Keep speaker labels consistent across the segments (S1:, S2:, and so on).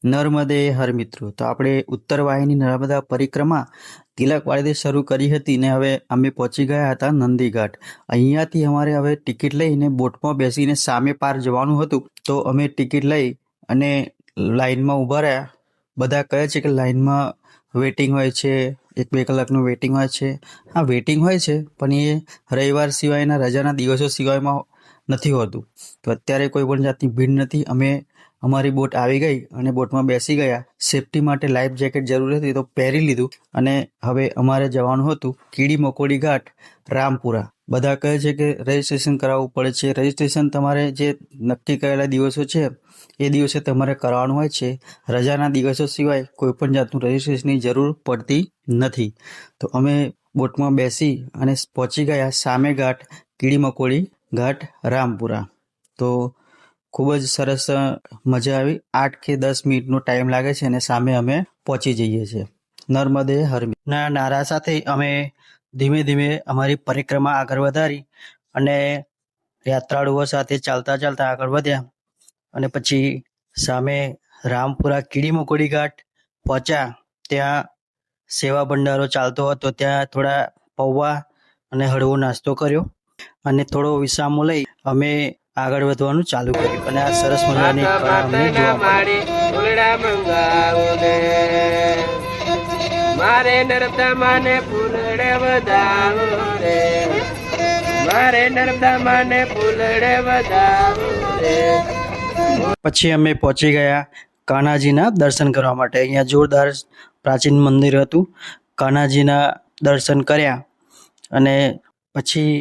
S1: નર્મદે હર મિત્રો. તો આપણે ઉત્તર વાહિની નર્મદા પરિક્રમા તિલકવાડીથી શરૂ કરી હતી ને હવે અમે પહોંચી ગયા હતા નંદીઘાટ. અહીંયાથી અમારે હવે ટિકિટ લઈને બોટમાં બેસીને સામે પાર જવાનું હતું. તો અમે ટિકિટ લઈ અને લાઈનમાં ઊભા રહ્યા. બધા કહે છે કે લાઈનમાં વેટિંગ હોય છે, 1-2 કલાકનું વેટિંગ હોય છે. હા, વેટિંગ હોય છે, પણ એ રવિવાર સિવાયના રજાના દિવસો સિવાયમાં નથી હોતું. તો અત્યારે કોઈ પણ જાતની ભીડ નથી. અમે અમારી બોટ આવી ગઈ અને બોટમાં બેસી ગયા. સેફટી માટે લાઈફ જેકેટ જરૂર હતી તો પહેરી લીધું અને હવે અમારે જવાનું હતું કીડી મકોડી ઘાટ રામપુરા. બધા કહે છે કે રજિસ્ટ્રેશન કરાવવું પડે છે. રજિસ્ટ્રેશન તમારે જે નક્કી કરેલા દિવસો છે એ દિવસે તમારે કરવાનું હોય છે. રજાના દિવસો સિવાય કોઈ પણ જાતનું રજિસ્ટ્રેશનની જરૂર પડતી નથી. તો અમે બોટમાં બેસી અને પહોંચી ગયા સામે ઘાટ કીડી મકોડી ઘાટ રામપુરા. તો ખૂબ જ સરસ મજા આવી. 8 કે 10 મિનિટનો ટાઈમ લાગે છે અને સામે અમે પહોંચી જઈએ છીએ. નર્મદે હરના નારા સાથે અમે ધીમે ધીમે અમારી પરિક્રમા આગળ વધારી અને યાત્રાળુઓ સાથે ચાલતા ચાલતા આગળ વધ્યા અને પછી સામે રામપુરા કીડી મકોડી ઘાટ પહોંચ્યા. ત્યાં સેવા ભંડારો ચાલતો હતો. ત્યાં થોડા પૌવા અને હળવો નાસ્તો કર્યો અને થોડો વિસામો લઈ અમે આગળ વધવાનું ચાલુ કર્યું અને આ સરસ મજાની કળા અમને જોવા મળી. મારે નર્મદા માને ફૂલડે વધાવો રે, મારે નર્મદા માને ફૂલડે વધાવો રે. પછી અમે પહોંચી ગયા કાન્હાજીના દર્શન કરવા માટે. અહીંયા જોરદાર પ્રાચીન મંદિર હતું. કાન્હાજીના દર્શન કર્યા અને પછી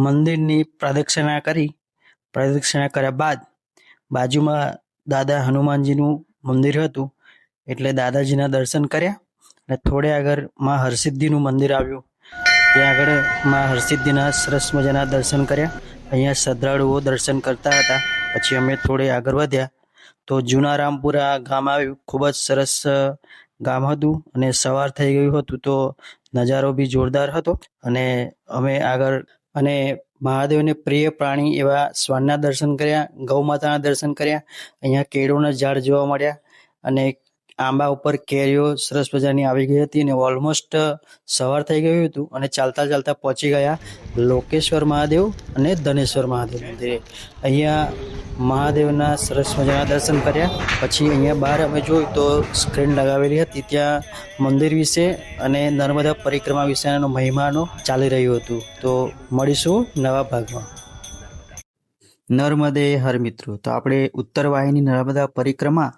S1: મંદિરની પ્રદક્ષિણા કર્યા બાદ બાજુમાં દાદા હનુમાનજીનું મંદિર હતું એટલે દાદાજીના દર્શન કર્યા અને થોડે આગળ મા હરસિદ્ધિનું મંદિર આવ્યું. ત્યાં આગળ મા હરસિદ્ધિના સરસ મજાના દર્શન કર્યા. અહીંયા શ્રદ્ધાળુઓ દર્શન કરતા હતા. પછી અમે થોડે આગળ વધ્યા તો જૂના રામપુરા ગામ આવ્યું. ખૂબ જ સરસ ગામ હતું અને સવાર થઈ ગયું હતું તો નજારો બી જોરદાર હતો. અને અમે આગળ અને મહાદેવને પ્રિય પ્રાણી એવા શ્વાનના દર્શન કર્યા, ગૌ માતાના દર્શન કર્યા. અહીંયા કેળોના ઝાડ જોવા મળ્યા અને આંબા ઉપર કેરીઓ સરસ મજાની આવી ગઈ હતી અને ઓલમોસ્ટ સવાર થઈ ગયું હતું અને ચાલતા ચાલતા પહોંચી ગયા લોકેશ્વર મહાદેવ અને ધનેશ્વર મહાદેવ મંદિરે. અહીંયા મહાદેવના સરસ મજાના દર્શન કર્યા. પછી અહીંયા બહાર અમે જોયું તો સ્ક્રીન લગાવેલી હતી. ત્યાં મંદિર વિશે અને નર્મદા પરિક્રમા વિશેનો મહિમાનો ચાલી રહ્યું હતું. તો મળીશું નવા ભાગમાં. નર્મદે હર મિત્રો. તો આપણે ઉત્તર વાહિની નર્મદા પરિક્રમા